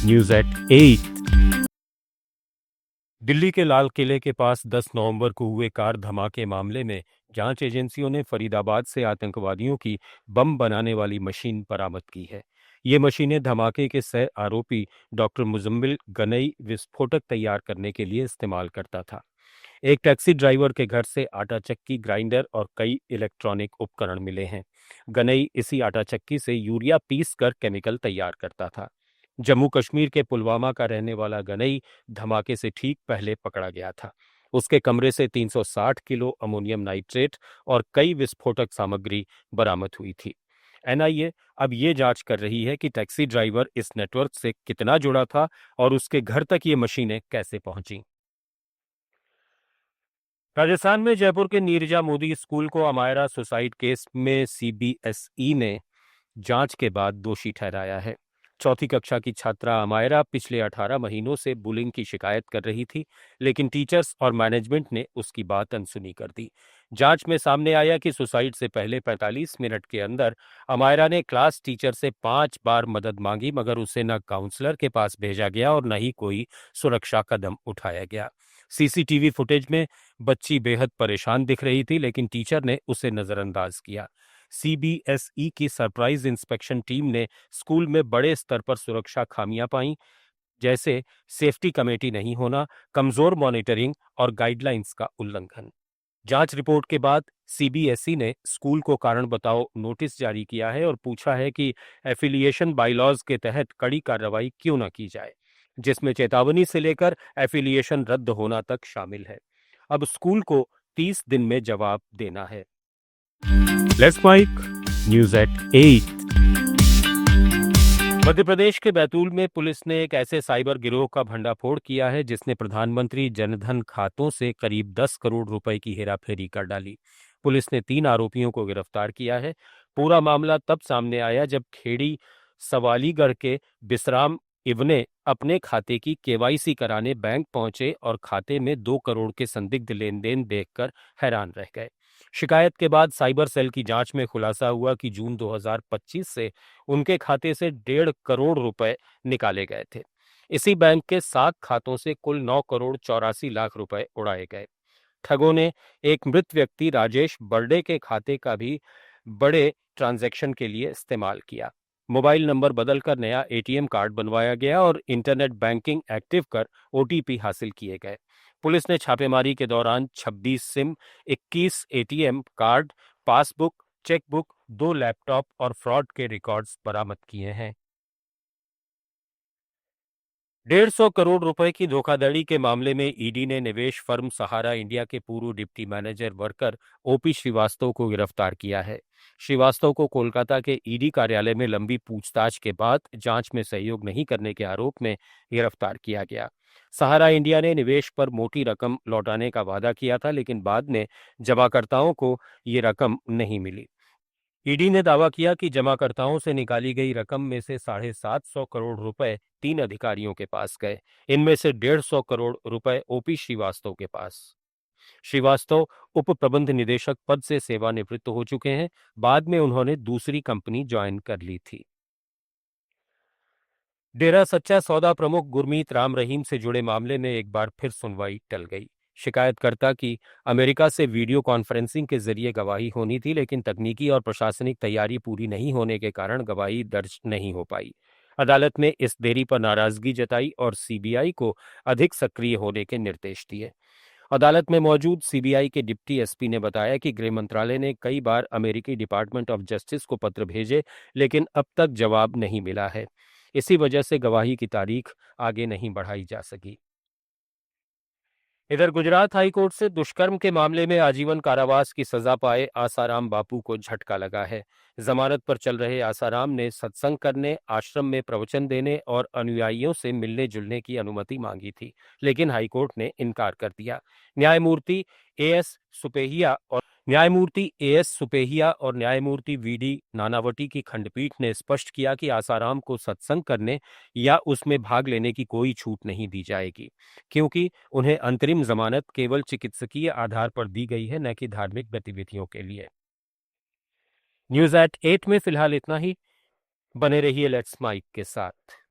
News at 8। Delhi के लाल किले के पास 10 नवंबर को हुए कार धमाके मामले में जांच एजेंसियों ने फरीदाबाद से आतंकवादियों की बम बनाने वाली मशीन बरामद की है। ये मशीनें धमाके के सह आरोपी डॉक्टर मुजम्मिल गनई विस्फोटक तैयार करने के लिए इस्तेमाल करता था। एक टैक्सी ड्राइवर के घर से आटा चक्की, ग्राइंडर और कई इलेक्ट्रॉनिक उपकरण मिले हैं। गनई इसी आटा चक्की से यूरिया पीस कर केमिकल तैयार करता था। जम्मू कश्मीर के पुलवामा का रहने वाला गनई धमाके से ठीक पहले पकड़ा गया था। उसके कमरे से 360 किलो अमोनियम नाइट्रेट और कई विस्फोटक सामग्री बरामद हुई थी। एनआईए अब ये जांच कर रही है कि टैक्सी ड्राइवर इस नेटवर्क से कितना जुड़ा था और उसके घर तक ये मशीनें कैसे पहुंची। राजस्थान में जयपुर के नीरजा मोदी स्कूल को अमायरा सुसाइड केस में सीबीएसई ने जांच के बाद दोषी ठहराया है। चौथी कक्षा की छात्रा अमायरा पिछले 18 महीनों से बुलिंग की शिकायत कर रही थी, लेकिन टीचर्स और मैनेजमेंट ने उसकी बात अनसुनी कर दी। जांच में सामने आया कि सुसाइड से पहले 45 मिनट के अंदर अमायरा ने क्लास टीचर से 5 बार मदद मांगी, मगर उसे न काउंसलर के पास भेजा गया और न ही कोई सुरक्षा कदम उठाया गया। सीसीटीवी फुटेज में बच्ची बेहद परेशान दिख रही थी, लेकिन टीचर ने उसे नजरअंदाज किया। सीबीएसई की सरप्राइज इंस्पेक्शन टीम ने स्कूल में बड़े स्तर पर सुरक्षा खामियां पाई, जैसे सेफ्टी कमेटी नहीं होना, कमजोर मॉनिटरिंग और गाइडलाइंस का उल्लंघन। जांच रिपोर्ट के बाद सीबीएसई ने स्कूल को कारण बताओ नोटिस जारी किया है और पूछा है कि एफिलिएशन बाइलॉज के तहत कड़ी कार्रवाई क्यों न की जाए, जिसमें चेतावनी से लेकर एफिलिएशन रद्द होना तक शामिल है। अब स्कूल को 30 दिन में जवाब देना है। Let's mike news at 8। Madhya Pradesh के बैतूल में पुलिस ने एक ऐसे साइबर गिरोह का भंडाफोड़ किया है जिसने प्रधानमंत्री जनधन खातों से करीब 10 करोड़ रुपए की हेराफेरी कर डाली। पुलिस ने 3 आरोपियों को गिरफ्तार किया है। पूरा मामला तब सामने आया जब खेड़ी सवालीगढ़ के बिसराम इवने अपने खाते की केवाईसी कराने बैंक पहुंचे और खाते में 2 करोड़ के संदिग्ध लेन देन देखकर हैरान रह गए। शिकायत के बाद साइबर सेल की जांच में खुलासा हुआ कि जून 2025 से उनके खाते से 1.5 करोड़ रुपए निकाले गए थे। इसी बैंक के 7 खातों से कुल 9 करोड़ 84 लाख रुपए उड़ाए गए। ठगों ने एक मृत व्यक्ति राजेश बर्डे के खाते का भी बड़े ट्रांजैक्शन के लिए इस्तेमाल किया। मोबाइल नंबर बदलकर नया एटीएम कार्ड बनवाया गया और इंटरनेट बैंकिंग एक्टिव कर ओटीपी हासिल किए गए। पुलिस ने छापेमारी के दौरान 26 SIM, 21 ATM card, passbook, chequebook, 2 laptop और फ्रॉड के रिकॉर्ड्स बरामद किए हैं। 150 करोड़ रुपए की धोखाधड़ी के मामले में ईडी ने निवेश फर्म सहारा इंडिया के पूर्व deputy manager worker OP Shrivastava को गिरफ्तार किया है। श्रीवास्तव को कोलकाता के ईडी कार्यालय में लंबी पूछताछ के बाद जांच में सहयोग नहीं करने के आरोप में गिरफ्तार किया गया। सहारा इंडिया ने निवेश पर मोटी रकम लौटाने का वादा किया था, लेकिन बाद में जमाकर्ताओं को ये रकम नहीं मिली। ईडी ने दावा किया कि जमाकर्ताओं से निकाली गई रकम में से 750 करोड़ रुपए 3 अधिकारियों के पास गए। इनमें से 150 करोड़ रुपए ओपी श्रीवास्तव के पास। श्रीवास्तव उप प्रबंध निदेशक पद से सेवानिवृत्त हो चुके हैं। बाद में उन्होंने दूसरी कंपनी ज्वाइन कर ली थी। डेरा सच्चा सौदा प्रमुख गुरमीत राम रहीम से जुड़े मामले में एक बार फिर सुनवाई टल गई। शिकायतकर्ता की अमेरिका से वीडियो कॉन्फ्रेंसिंग के जरिए गवाही होनी थी, लेकिन तकनीकी और प्रशासनिक तैयारी पूरी नहीं होने के कारण गवाही दर्ज नहीं हो पाई। अदालत ने इस देरी पर नाराजगी जताई और सीबीआई को अधिक सक्रिय होने के निर्देश दिए। अदालत में मौजूद सीबीआई के डिप्टी एसपी ने बताया कि गृह मंत्रालय ने कई बार अमेरिकी डिपार्टमेंट ऑफ जस्टिस को पत्र भेजे, लेकिन अब तक जवाब नहीं मिला है। इसी वजह से गवाही की तारीख आगे नहीं बढ़ाई जा सकी। इधर गुजरात हाईकोर्ट से दुष्कर्म के मामले में आजीवन कारावास की सजा पाए आसाराम बापू को झटका लगा है। जमानत पर चल रहे आसाराम ने सत्संग करने, आश्रम में प्रवचन देने और अनुयायियों से मिलने जुलने की अनुमति मांगी थी, लेकिन हाईकोर्ट ने इनकार कर दिया। न्यायमूर्ति एएस सुपेहिया और न्यायमूर्ति वीडी नानावटी की खंडपीठ ने स्पष्ट किया कि आसाराम को सत्संग करने या उसमें भाग लेने की कोई छूट नहीं दी जाएगी, क्योंकि उन्हें अंतरिम जमानत केवल चिकित्सकीय आधार पर दी गई है, न कि धार्मिक गतिविधियों के लिए। न्यूज एट 8 में फिलहाल इतना ही। बने रहिए लेट्स माइक के साथ।